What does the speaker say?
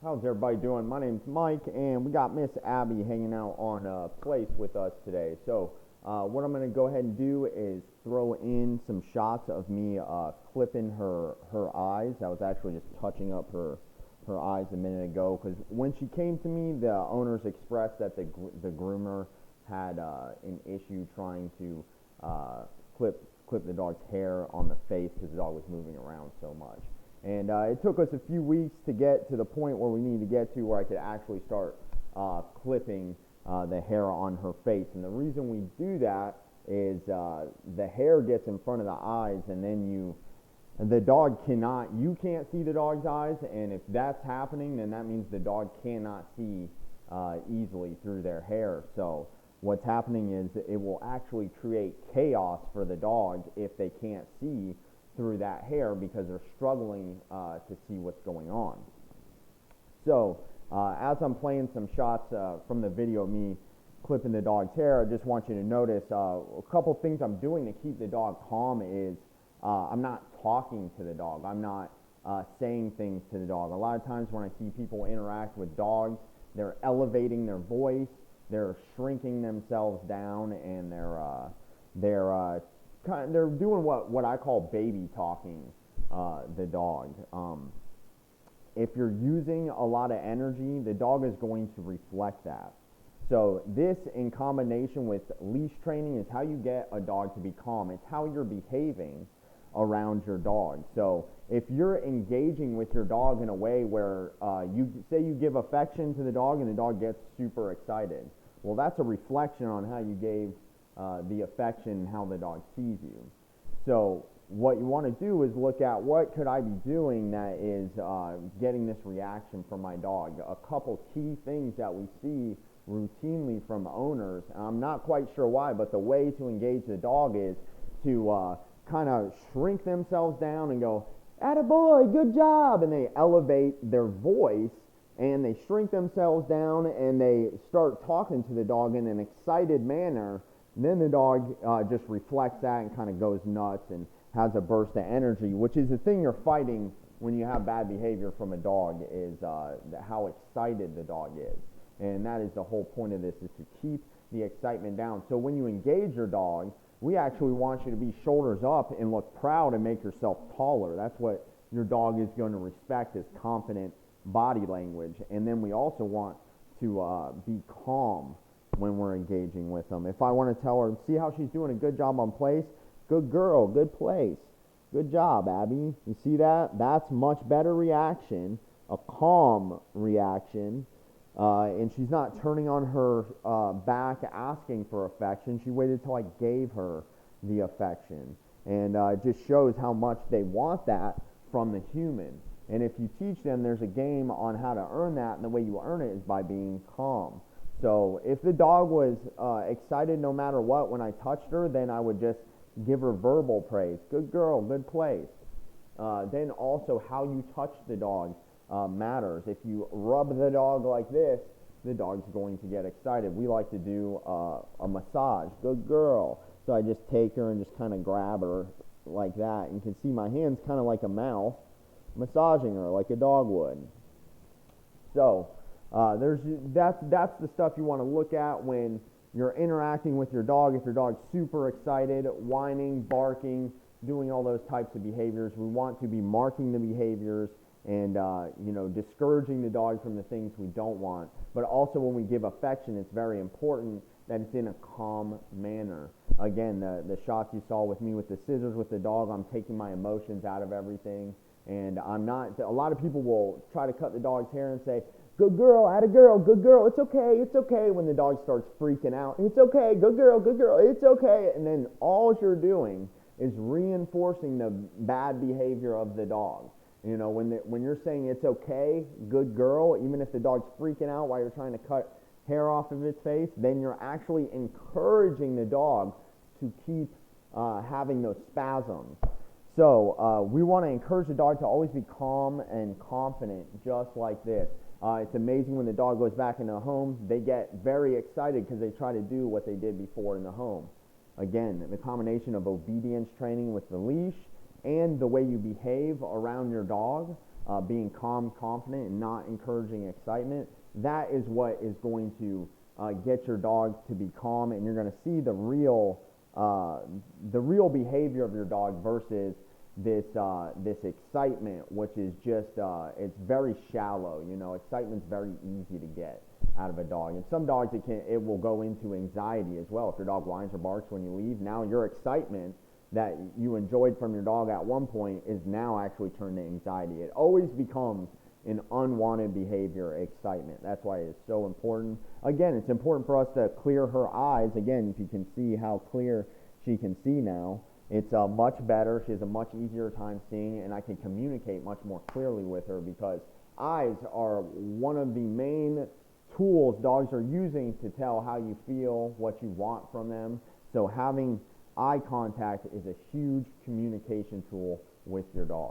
How's everybody doing? My name's Mike, and we got Miss Abby hanging out on place with us today. What I'm going to go ahead and do is throw in some shots of me clipping her eyes. I was actually just touching up her eyes a minute ago because when she came to me, the owners expressed that the groomer had an issue trying to clip the dog's hair on the face because the dog was moving around so much. And it took us a few weeks to get to the point where we needed to get to where I could actually start clipping the hair on her face. And the reason we do that is the hair gets in front of the eyes, and then the dog you can't see the dog's eyes, and if that's happening, then that means the dog cannot see easily through their hair. So what's happening is it will actually create chaos for the dog if they can't see through that hair because they're struggling to see what's going on. So as I'm playing some shots from the video of me clipping the dog's hair, I just want you to notice a couple things I'm doing to keep the dog calm is I'm not talking to the dog. I'm not saying things to the dog. A lot of times when I see people interact with dogs, they're elevating their voice, they're shrinking themselves down, and they're doing what I call baby talking the dog. If you're using a lot of energy, the dog is going to reflect that. So this, in combination with leash training, is how you get a dog to be calm. It's how you're behaving around your dog. So if you're engaging with your dog in a way where you give affection to the dog and the dog gets super excited, well, that's a reflection on how you gave the affection and how the dog sees you. So what you want to do is look at what could I be doing that is getting this reaction from my dog. A couple key things that we see routinely from owners, and I'm not quite sure why, but the way to engage the dog is to kind of shrink themselves down and go, "Attaboy, good job," and they elevate their voice and they shrink themselves down and they start talking to the dog in an excited manner. And then the dog just reflects that and kind of goes nuts and has a burst of energy, which is the thing you're fighting when you have bad behavior from a dog, is how excited the dog is. And that is the whole point of this, is to keep the excitement down. So when you engage your dog, we actually want you to be shoulders up and look proud and make yourself taller. That's what your dog is going to respect, is confident body language. And then we also want to be calm when we're engaging with them. If I want to tell her, see how she's doing a good job on place? Good girl, good place. Good job, Abby. You see that? That's much better reaction, a calm reaction. And she's not turning on her back asking for affection. She waited till I gave her the affection. And it just shows how much they want that from the human. And if you teach them, there's a game on how to earn that, and the way you earn it is by being calm. So if the dog was excited no matter what when I touched her, then I would just give her verbal praise. Good girl, good place. Then also how you touch the dog matters. If you rub the dog like this, the dog's going to get excited. We like to do a massage. Good girl. So I just take her and just kind of grab her like that. And you can see my hand's kind of like a mouth, massaging her like a dog would. So that's the stuff you want to look at when you're interacting with your dog. If your dog's super excited, whining, barking, doing all those types of behaviors, we want to be marking the behaviors and discouraging the dog from the things we don't want. But also when we give affection, it's very important that it's in a calm manner. Again, the shots you saw with me with the scissors with the dog, I'm taking my emotions out of everything. And I'm not, a lot of people will try to cut the dog's hair and say, good girl, atta girl, good girl, it's okay, when the dog starts freaking out. It's okay, good girl, it's okay. And then all you're doing is reinforcing the bad behavior of the dog. You know, when you're saying it's okay, good girl, even if the dog's freaking out while you're trying to cut hair off of its face, then you're actually encouraging the dog to keep having those spasms. So we want to encourage the dog to always be calm and confident, just like this. It's amazing when the dog goes back in the home, they get very excited because they try to do what they did before in the home. Again, the combination of obedience training with the leash and the way you behave around your dog being calm, confident, and not encouraging excitement, that is what is going to get your dog to be calm, and you're going to see the real behavior of your dog versus this excitement, which is just it's very shallow. You know, excitement's very easy to get out of a dog, and some dogs it will go into anxiety as well. If your dog whines or barks when you leave, now your excitement that you enjoyed from your dog at one point is now actually turned to anxiety. It always becomes an unwanted behavior, excitement. That's why it's so important. Again, it's important for us to clear her eyes. Again, if you can see how clear she can see now, it's much better. She has a much easier time seeing, and I can communicate much more clearly with her because eyes are one of the main tools dogs are using to tell how you feel, what you want from them. So having eye contact is a huge communication tool with your dog.